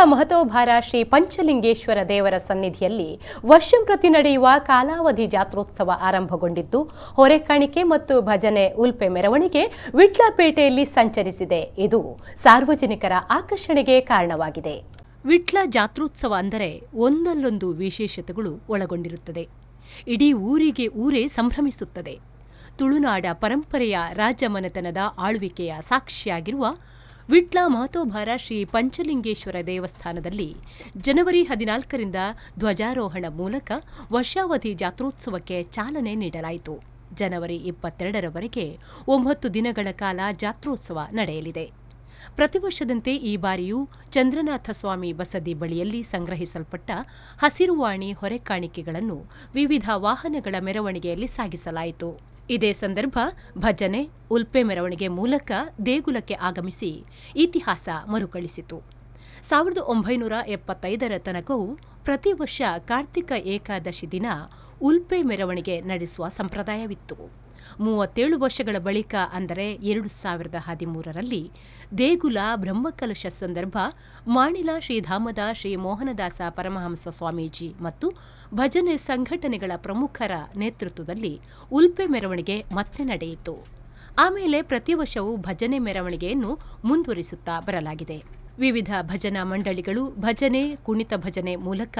ಮಹತೋಭಾರ ಶ್ರೀ ಪಂಚಲಿಂಗೇಶ್ವರ ದೇವರ ಸನ್ನಿಧಿಯಲ್ಲಿ ವರ್ಷಂಪ್ರತಿ ನಡೆಯುವ ಕಾಲಾವಧಿ ಜಾತ್ರೋತ್ಸವ ಆರಂಭಗೊಂಡಿದ್ದು, ಹೊರೆಕಾಣಿಕೆ ಮತ್ತು ಭಜನೆ ಉಲ್ಪೆ ಮೆರವಣಿಗೆ ವಿಟ್ಲಪೇಟೆಯಲ್ಲಿ ಸಂಚರಿಸಿದೆ. ಇದು ಸಾರ್ವಜನಿಕರ ಆಕರ್ಷಣೆಗೆ ಕಾರಣವಾಗಿದೆ. ವಿಟ್ಲ ಜಾತ್ರೋತ್ಸವ ಅಂದರೆ ಒಂದಲ್ಲೊಂದು ವಿಶೇಷತೆಗಳು ಒಳಗೊಂಡಿರುತ್ತದೆ. ಇಡೀ ಊರಿಗೆ ಊರೇ ಸಂಭ್ರಮಿಸುತ್ತದೆ. ತುಳುನಾಡ ಪರಂಪರೆಯ ರಾಜಮನೆತನದ ಆಳ್ವಿಕೆಯ ಸಾಕ್ಷಿಯಾಗಿರುವ ವಿಟ್ಲ ಮಹಾತೋಭಾರ ಶ್ರೀ ಪಂಚಲಿಂಗೇಶ್ವರ ದೇವಸ್ಥಾನದಲ್ಲಿ ಜನವರಿ 14ರಿಂದ ಧ್ವಜಾರೋಹಣ ಮೂಲಕ ವರ್ಷಾವಧಿ ಜಾತ್ರೋತ್ಸವಕ್ಕೆ ಚಾಲನೆ ನೀಡಲಾಯಿತು. ಜನವರಿ 22ರವರೆಗೆ 9 ದಿನಗಳ ಕಾಲ ಜಾತ್ರೋತ್ಸವ ನಡೆಯಲಿದೆ. ಪ್ರತಿ ವರ್ಷದಂತೆ ಈ ಬಾರಿಯೂ ಚಂದ್ರನಾಥ ಸ್ವಾಮಿ ಬಸದಿ ಬಳಿಯಲ್ಲಿ ಸಂಗ್ರಹಿಸಲ್ಪಟ್ಟ ಹಸಿರುವಾಣಿ ಹೊರೆಕಾಣಿಕೆಗಳನ್ನು ವಿವಿಧ ವಾಹನಗಳ ಮೆರವಣಿಗೆಯಲ್ಲಿ ಸಾಗಿಸಲಾಯಿತು. ಇದೇ ಸಂದರ್ಭ ಭಜನೆ, ಉಲ್ಪೆ ಮೆರವಣಿಗೆ ಮೂಲಕ ದೇಗುಲಕ್ಕೆ ಆಗಮಿಸಿ ಇತಿಹಾಸ ಮರುಕಳಿಸಿತು. 1975ರ ತನಕವೂ ಪ್ರತಿ ವರ್ಷ ಕಾರ್ತಿಕ ಏಕಾದಶಿ ದಿನ ಉಲ್ಪೆ ಮೆರವಣಿಗೆ ನಡೆಸುವ ಸಂಪ್ರದಾಯವಿತ್ತು. 37 ವರ್ಷಗಳ ಬಳಿಕ ಅಂದರೆ 2013ರಲ್ಲಿ ದೇಗುಲ ಬ್ರಹ್ಮಕಲಶ ಸಂದರ್ಭ ಮಾಣಿಲ ಶ್ರೀಧಾಮದ ಶ್ರೀ ಮೋಹನದಾಸ ಪರಮಹಂಸ ಸ್ವಾಮೀಜಿ ಮತ್ತು ಭಜನೆ ಸಂಘಟನೆಗಳ ಪ್ರಮುಖರ ನೇತೃತ್ವದಲ್ಲಿ ಉಲ್ಪೆ ಮೆರವಣಿಗೆ ಮತ್ತೆ ನಡೆಯಿತು. ಆಮೇಲೆ ಪ್ರತಿ ವರ್ಷವೂ ಭಜನೆ ಮೆರವಣಿಗೆಯನ್ನು ಮುಂದುವರಿಸುತ್ತಾ ಬರಲಾಗಿದೆ. ವಿವಿಧ ಭಜನಾ ಮಂಡಳಿಗಳು ಭಜನೆ, ಕುಣಿತ ಭಜನೆ ಮೂಲಕ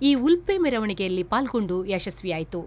ಈ ಉಲ್ಪೆ ಮೆರವಣಿಗೆಯಲ್ಲಿ ಪಾಲ್ಗೊಂಡು ಯಶಸ್ವಿಯಾಯಿತು.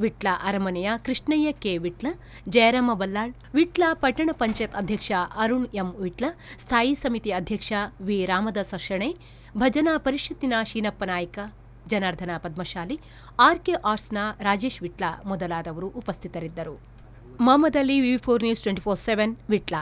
ವಿಟ್ಲ ಅರಮನೆಯ ಕೃಷ್ಣಯ್ಯ ಕೆ. ವಿಟ್ಲ, ಜಯರಾಮ ಬಲ್ಲಾಳ್, ವಿಟ್ಲ ಪಟ್ಟಣ ಪಂಚಾಯತ್ ಅಧ್ಯಕ್ಷ ಅರುಣ್ ಎಂ. ವಿಟ್ಲ, ಸ್ಥಾಯಿ ಸಮಿತಿ ಅಧ್ಯಕ್ಷ ವಿ. ರಾಮದಾಸ ಶೆಣೈ, ಭಜನಾ ಪರಿಷತ್ತಿನ ಶೀನಪ್ಪ ನಾಯ್ಕ, ಜನಾರ್ದನ ಪದ್ಮಶಾಲಿ, ಆರ್ಕೆ ಆರ್ಟ್ಸ್ನ ರಾಜೇಶ್ ವಿಟ್ಲ ಮೊದಲಾದವರು ಉಪಸ್ಥಿತರಿದ್ದರು. ಮೊಹಮ್ಮದ್ ಅಲಿ, ವಿ4 ನ್ಯೂಸ್ 24/7 ವಿಟ್ಲ.